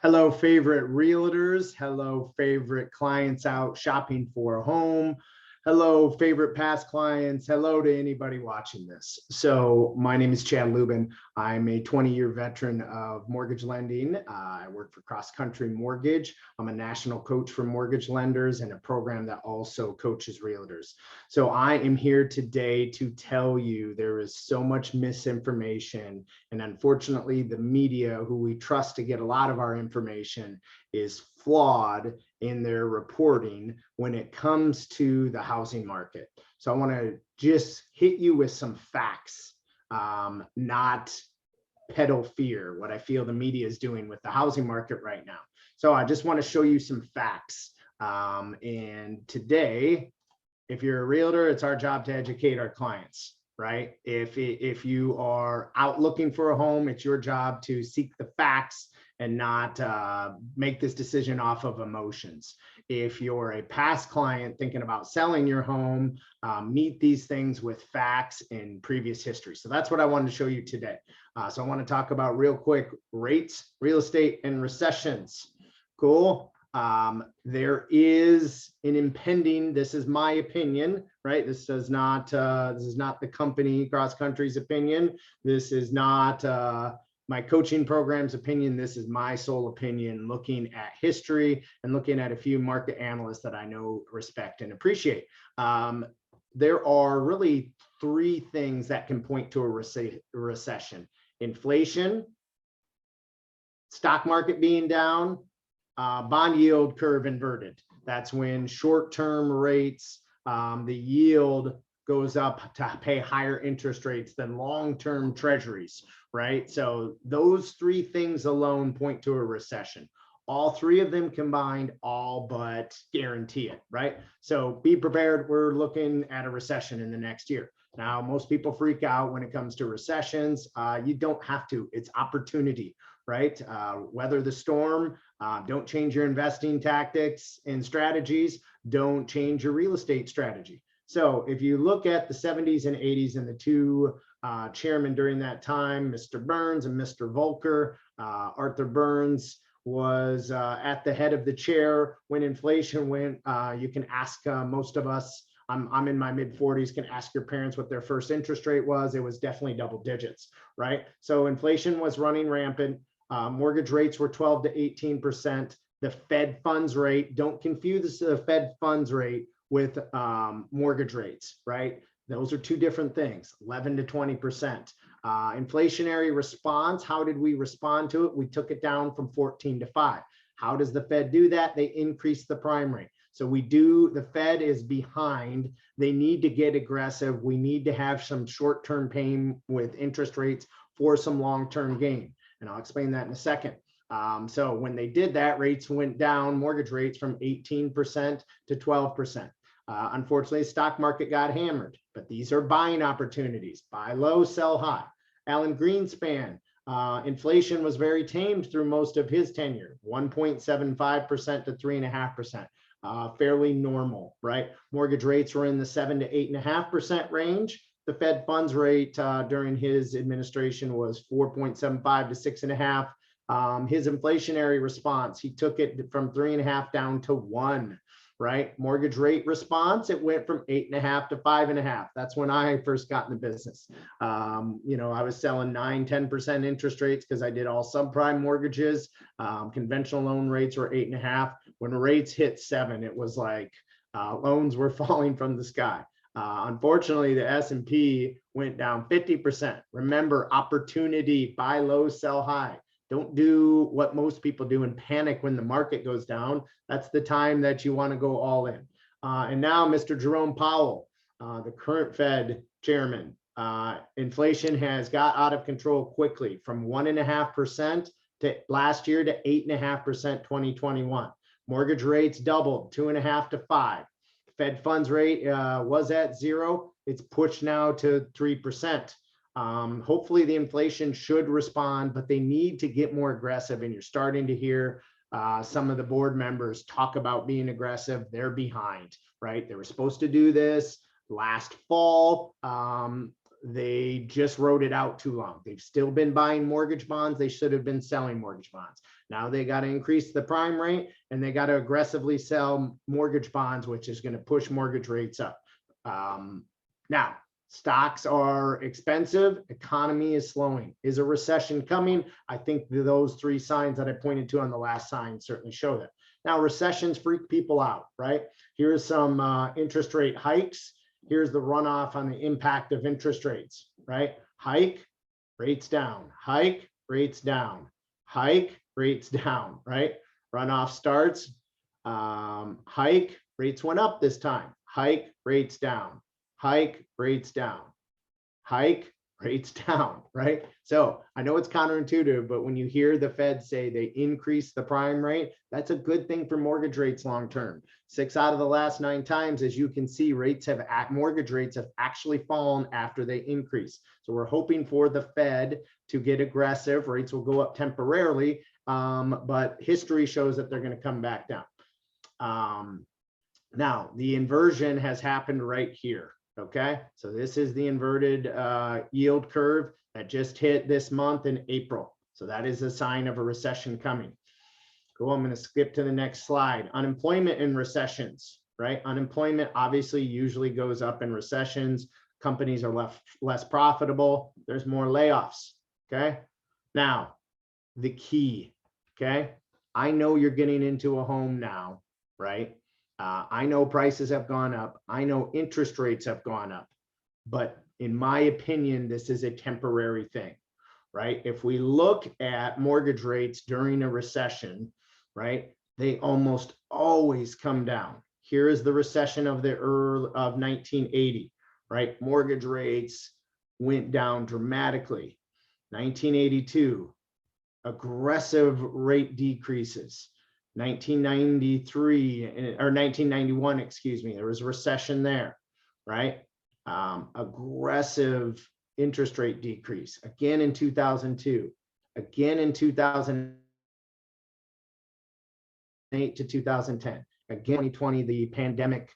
Hello, favorite realtors. Hello, favorite clients out shopping for a home. Hello, favorite past clients. Hello to anybody watching this. So my name is Chad Lubin. I'm a 20-year veteran of mortgage lending. I work for Cross Country Mortgage. I'm a national coach for mortgage lenders and a program that also coaches realtors. So I am here today to tell you there is so much misinformation, and unfortunately the media, who we trust to get a lot of our information, is flawed in their reporting when it comes to the housing market. So I want to just hit you with some facts, not peddle fear, what I feel the media is doing with the housing market right now. So I just want to show you some facts. And today, if you're a realtor, it's our job to educate our clients, right? If you are out looking for a home, it's your job to seek the facts and not make this decision off of emotions. If you're a past client thinking about selling your home, meet these things with facts in previous history. So that's what I wanted to show you today. So I want to talk about real quick rates, real estate, and recessions. Cool. There is an impending, this is my opinion, right? This is not the company Cross Country's opinion. This is not my coaching program's opinion. This is my sole opinion, looking at history and looking at a few market analysts that I know, respect, and appreciate. There are really three things that can point to a recession: inflation, stock market being down, bond yield curve inverted. That's when short-term rates, the yield goes up to pay higher interest rates than long-term treasuries, right? So those three things alone point to a recession. All three of them combined all but guarantee it, right? So be prepared. We're looking at a recession in the next year. Now, most people freak out when it comes to recessions. You don't have to. It's opportunity, right? Weather the storm. Don't change your investing tactics and strategies. Don't change your real estate strategy. So if you look at the 70s and 80s and the two chairmen during that time, Mr. Burns and Mr. Volcker, Arthur Burns was at the head of the chair when inflation went. You can ask most of us, I'm in my mid 40s, can ask your parents what their first interest rate was. It was definitely double digits, right? So inflation was running rampant. Mortgage rates were 12 to 18%. The Fed funds rate, don't confuse the Fed funds rate with mortgage rates, right? Those are two different things, 11 to 20%. Inflationary response, how did we respond to it? We took it down from 14 to 5. How does the Fed do that? They increase the prime rate. So the Fed is behind. They need to get aggressive. We need to have some short-term pain with interest rates for some long-term gain. And I'll explain that in a second. So when they did that, rates went down, mortgage rates from 18% to 12%. Unfortunately, the stock market got hammered, but these are buying opportunities. Buy low, sell high. Alan Greenspan, inflation was very tamed through most of his tenure, 1.75% to 3.5%. Fairly normal, right? Mortgage rates were in the 7 to 8.5% range. The Fed funds rate during his administration was 4.75 to 6.5. His inflationary response, he took it from 3.5 down to 1. Right? Mortgage rate response, it went from 8.5 to 5.5. That's when I first got in the business. I was selling 9, 10% interest rates because I did all subprime mortgages. Conventional loan rates were 8.5. When rates hit 7, it was like loans were falling from the sky. Unfortunately, the S&P went down 50%. Remember, opportunity, buy low, sell high. Don't do what most people do and panic when the market goes down. That's the time that you want to go all in. And now Mr. Jerome Powell, the current Fed chairman, inflation has got out of control quickly from 1.5% to last year to 8.5% 2021. Mortgage rates doubled 2.5 to 5. Fed funds rate was at 0. It's pushed now to 3%. Hopefully the inflation should respond, but they need to get more aggressive. And you're starting to hear some of the board members talk about being aggressive. They're behind, right? They were supposed to do this last fall. they just wrote it out too long. They've still been buying mortgage bonds. They should have been selling mortgage bonds. Now they got to increase the prime rate and they got to aggressively sell mortgage bonds, which is going to push mortgage rates up. Now, stocks are expensive. Economy is slowing. Is a recession coming? I think those three signs that I pointed to on the last sign certainly show that. Now, recessions freak people out, right? Here's some interest rate hikes. Here's the runoff on the impact of interest rates, right? Hike, rates down, hike, rates down, hike, rates down, right? Runoff starts, hike, rates went up this time, hike, rates down, hike, rates down, hike, rates down, right? So I know it's counterintuitive, but when you hear the Fed say they increase the prime rate, that's a good thing for mortgage rates long-term. 6 out of the last 9 times, as you can see, mortgage rates have actually fallen after they increase. So we're hoping for the Fed to get aggressive. Rates will go up temporarily, but history shows that they're going to come back down. Now, the inversion has happened right here. Okay, so this is the inverted yield curve that just hit this month in April. So that is a sign of a recession coming. Cool, I'm going to skip to the next slide. Unemployment in recessions, right? Unemployment obviously usually goes up in recessions. Companies are less profitable. There's more layoffs, okay? Now, the key, okay? I know you're getting into a home now, right? I know prices have gone up. I know interest rates have gone up, but in my opinion, this is a temporary thing, right? If we look at mortgage rates during a recession, right, they almost always come down. Here is the recession of 1980, right? Mortgage rates went down dramatically. 1982, aggressive rate decreases. 1993 or 1991, excuse me, there was a recession there, right? Aggressive interest rate decrease again in 2002, again in 2008 to 2010, again 2020, the pandemic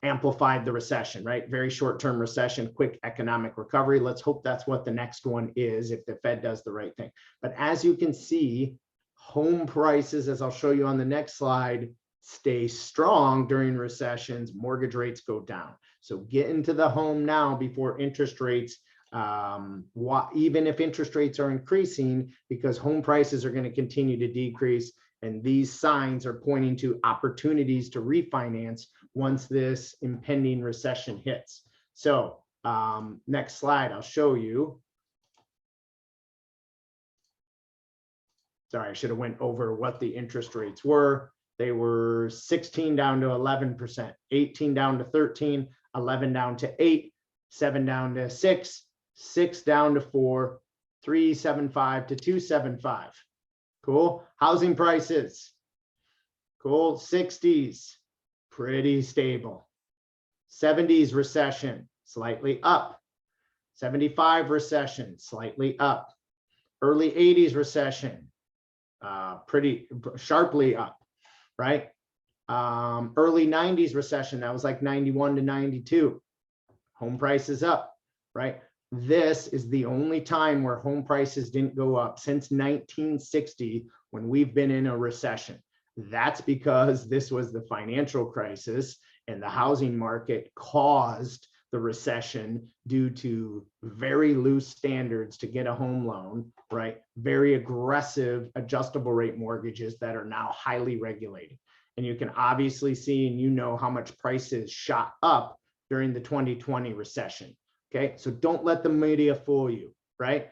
amplified the recession, right? Very short-term recession, quick economic recovery. Let's hope that's what the next one is if the Fed does the right thing. But as you can see, home prices, as I'll show you on the next slide, stay strong during recessions. Mortgage rates go down. So get into the home now before interest rates, even if interest rates are increasing, because home prices are going to continue to decrease. And these signs are pointing to opportunities to refinance once this impending recession hits. So next slide, I'll show you. Sorry, I should have went over what the interest rates were. They were 16 down to 11%, 18 down to 13, 11 down to 8, 7 down to 6, 6 down to 4, 375 to 275. Cool. Housing prices. Cool. 60s, pretty stable. 70s recession, slightly up. 75 recession, slightly up. Early 80s recession, pretty sharply up, right? Early 90s recession, that was like 91 to 92. Home prices up, right? This is the only time where home prices didn't go up since 1960 when we've been in a recession. That's because this was the financial crisis and the housing market caused the recession due to very loose standards to get a home loan, right? Very aggressive adjustable rate mortgages that are now highly regulated. And you can obviously see, and you know how much prices shot up during the 2020 recession. Okay, so don't let the media fool you, right?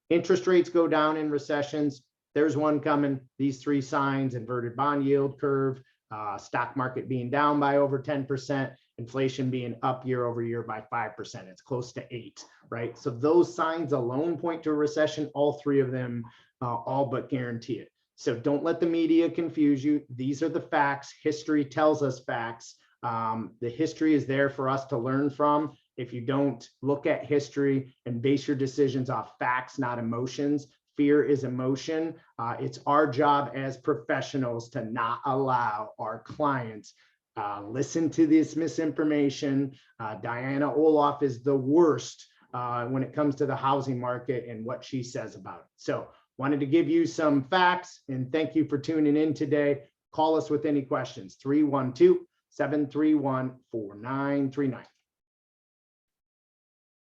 Interest rates go down in recessions. There's one coming. These three signs: inverted bond yield curve, stock market being down by over 10%, inflation being up year over year by 5%. It's close to 8, right? So those signs alone point to a recession. All three of them all but guarantee it. So don't let the media confuse you. These are the facts. History tells us facts. The history is there for us to learn from. If you don't look at history and base your decisions off facts, not emotions, fear is emotion. It's our job as professionals to not allow our clients Listen to this misinformation. Diana Olaf is the worst when it comes to the housing market and what she says about it. So wanted to give you some facts, and thank you for tuning in today. Call us with any questions, 312-731-4939.